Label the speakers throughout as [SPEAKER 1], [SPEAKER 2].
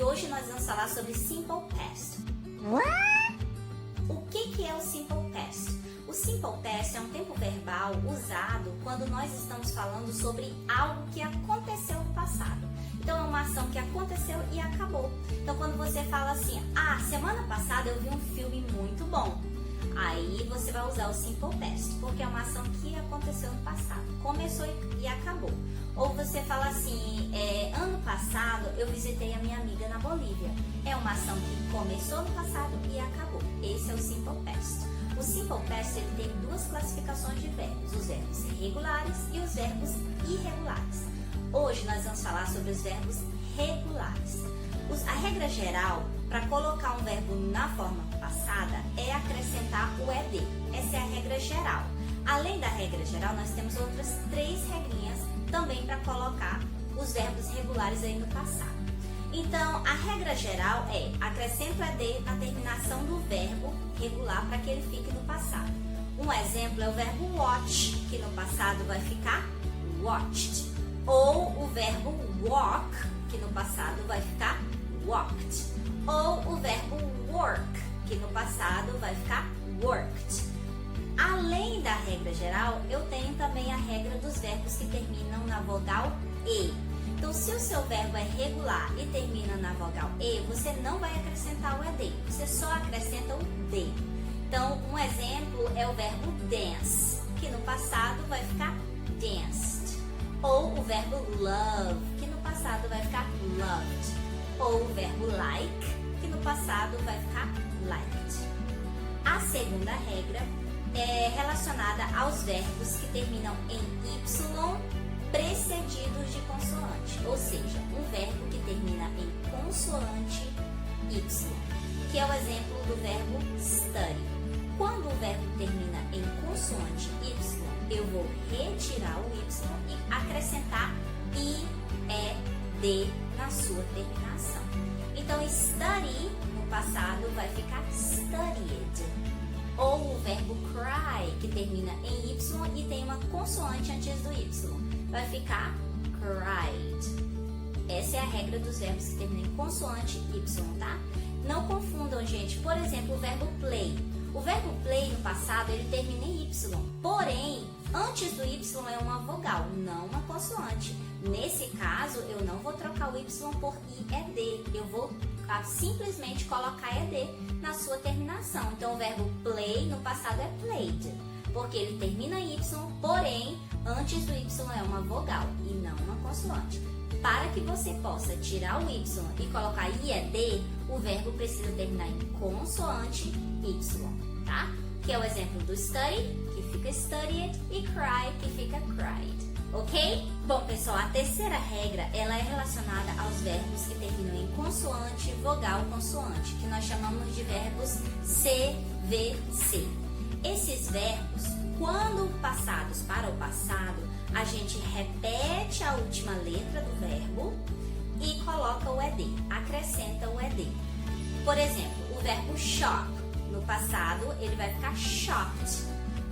[SPEAKER 1] e hoje nós vamos falar sobre Simple Past. O que é o Simple Past? O Simple Past é um tempo verbal usado quando nós estamos falando sobre algo que aconteceu no passado. Então é uma ação que aconteceu e acabou. Então quando você fala assim, semana passada eu vi um filme muito bom. Aí você vai usar o Simple Past, porque é uma ação que aconteceu no passado, começou e acabou. Ou você fala assim, ano passado eu visitei a minha amiga na Bolívia. É uma ação que começou no passado e acabou. Esse é o Simple Past. O Simple Past ele tem duas classificações de verbos, os verbos regulares e os verbos irregulares. Hoje nós vamos falar sobre os verbos regulares. A regra geral para colocar um verbo na forma passada é acrescentar o ED. Essa é a regra geral. Além da regra geral, nós temos outras 3 regrinhas também para colocar os verbos regulares aí no passado. Então, a regra geral é acrescenta o ED na terminação do verbo regular para que ele fique no passado. Um exemplo é o verbo watch, que no passado vai ficar watched. Ou o verbo walk, que no passado vai ficar walked. Ou o verbo work, que no passado vai ficar worked. Além da regra geral, eu tenho também a regra dos verbos que terminam na vogal E. Então, se o seu verbo é regular e termina na vogal E, você não vai acrescentar o ED, você só acrescenta o D. Então, um exemplo é o verbo dance, que no passado vai ficar danced. Ou o verbo love, que no passado vai ficar loved. Ou o verbo like, que no passado vai ficar liked. A segunda regra é relacionada aos verbos que terminam em Y precedidos de consoante, ou seja, um verbo que termina em consoante Y, que é o exemplo do verbo study. Quando o verbo termina em consoante Y, eu vou retirar o Y e acrescentar IED na sua terminação. Então, study no passado vai ficar studied. Ou o verbo cry, que termina em Y e tem uma consoante antes do Y, vai ficar cried. Essa é a regra dos verbos que terminam em consoante Y, tá? Não confundam, gente. Por exemplo, o verbo play. O verbo play no passado ele termina em Y, porém, antes do Y é uma vogal, não uma consoante. Nesse caso, eu não vou trocar o Y por IED, eu vou simplesmente colocar ED na sua terminação. Então, o verbo play no passado é played, porque ele termina em Y, porém, antes do Y é uma vogal e não uma consoante. Para que você possa tirar o Y e colocar IED, o verbo precisa terminar em consoante Y, tá? Que é o exemplo do study, que fica studied, e cry, que fica cried. Ok? Bom, pessoal, a terceira regra, ela é relacionada aos verbos que terminam em consoante, vogal, consoante, que nós chamamos de verbos CVC. Esses verbos, quando passados para o passado, a gente repete a última letra do verbo e coloca o ED, acrescenta o ED. Por exemplo, o verbo shop, no passado, ele vai ficar shopped,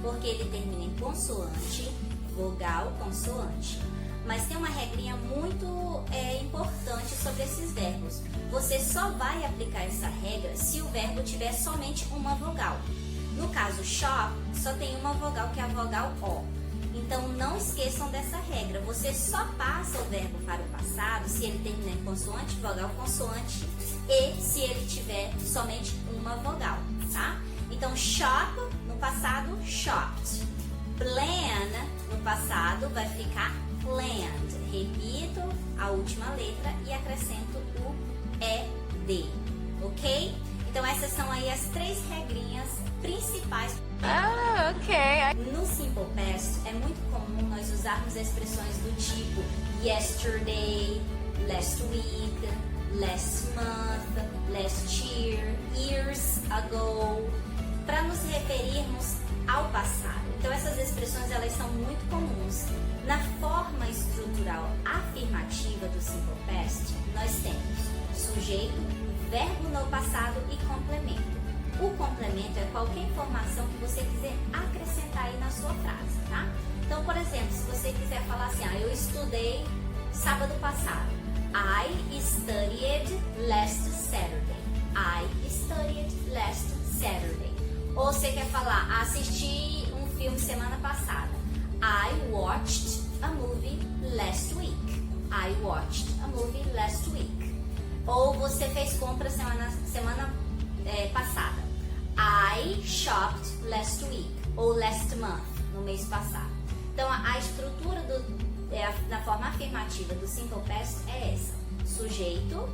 [SPEAKER 1] porque ele termina em consoante, vogal, consoante. Mas tem uma regrinha muito importante sobre esses verbos. Você só vai aplicar essa regra se o verbo tiver somente uma vogal. No caso, shop, só tem uma vogal, que é a vogal O. Então, não esqueçam dessa regra. Você só passa o verbo para o passado se ele terminar em consoante, vogal, consoante e se ele tiver somente uma vogal, tá? Então, shop, no passado, shopped. Plan, no passado, vai ficar planned. Repito a última letra e acrescento o ED, ok? Então, essas são aí as 3 regrinhas principais.
[SPEAKER 2] Ok.
[SPEAKER 1] No Simple Past, é muito comum nós usarmos expressões do tipo yesterday, last week, last month, last year, years ago, para nos referirmos ao passado. Então, essas expressões elas são muito comuns. Na forma estrutural afirmativa do Simple Past, nós temos sujeito, verbo no passado e complemento. O complemento é qualquer informação que você quiser acrescentar aí na sua frase, tá? Então, por exemplo, se você quiser falar assim, eu estudei sábado passado. I studied last falar, assisti um filme semana passada. I watched a movie last week. I watched a movie last week. Ou você fez compra semana passada. I shopped last week. Ou last month, no mês passado. Então, a estrutura da forma afirmativa do Simple Past é essa. Sujeito,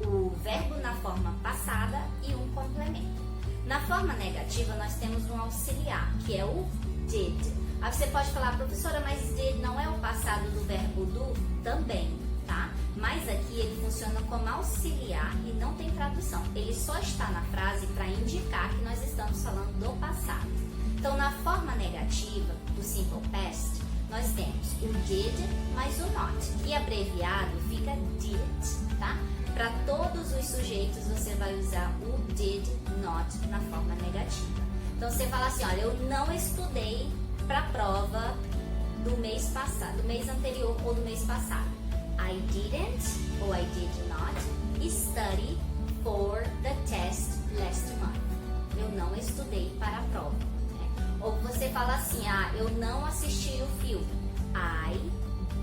[SPEAKER 1] o verbo na forma passada e um complemento. Na forma negativa, nós temos um auxiliar, que é o did. Aí você pode falar, professora, mas did não é o passado do verbo do? Também, tá? Mas aqui ele funciona como auxiliar e não tem tradução. Ele só está na frase para indicar que nós estamos falando do passado. Então, na forma negativa do Simple Past, nós temos o did mais o not. E abreviado fica did, tá? Para todos os sujeitos, você vai usar o did not na forma negativa. Então, você fala assim, olha, eu não estudei para a prova do mês passado, do mês anterior ou do mês passado. I didn't, ou I did not, study for the test last month. Eu não estudei para a prova. Né? Ou você fala assim, eu não assisti o filme. I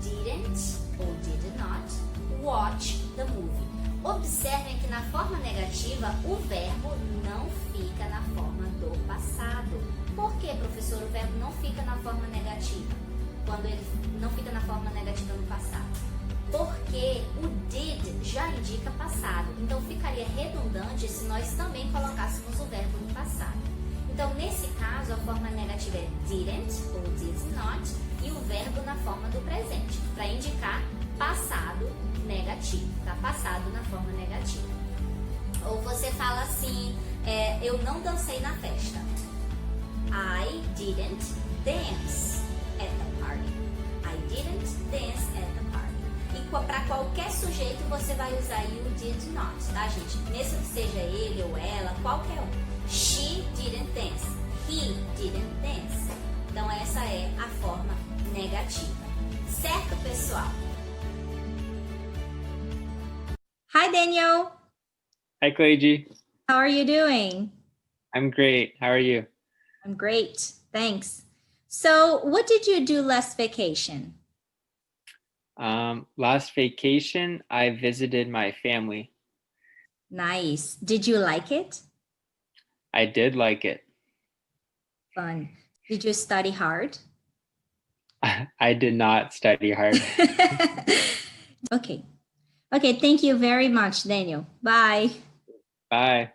[SPEAKER 1] didn't, ou did not, watch the movie. Observem que na forma negativa, o verbo não fica na forma do passado. Por que, professor, o verbo não fica na forma negativa? Quando ele não fica na forma negativa no passado? Porque o did já indica passado. Então, ficaria redundante se nós também colocássemos o verbo no passado. Então, nesse caso, a forma negativa é didn't ou did not e o verbo na forma do presente, para indicar passado negativo, tá? Passado na forma negativa. Ou você fala assim, eu não dancei na festa. I didn't dance at the party. I didn't dance at the party. E para qualquer sujeito você vai usar aí o did not, tá, gente? Mesmo que seja ele ou ela, qualquer um. She didn't dance. He didn't dance. Então essa é a forma negativa. Certo, pessoal?
[SPEAKER 3] Hi, Daniel.
[SPEAKER 4] Hi, Cleide.
[SPEAKER 3] How are you doing?
[SPEAKER 4] I'm great. How are you?
[SPEAKER 3] I'm great. Thanks. So, what did you do last vacation?
[SPEAKER 4] Last vacation, I visited my family.
[SPEAKER 3] Nice. Did you like it?
[SPEAKER 4] I did like it.
[SPEAKER 3] Fun. Did you study hard?
[SPEAKER 4] I did not study hard.
[SPEAKER 3] Okay. Okay, thank you very much, Daniel. Bye.
[SPEAKER 4] Bye.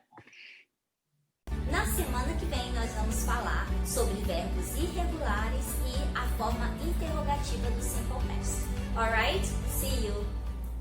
[SPEAKER 1] Na semana que vem nós vamos falar sobre verbos irregulares e a forma interrogativa do Simple Past. Alright? See you!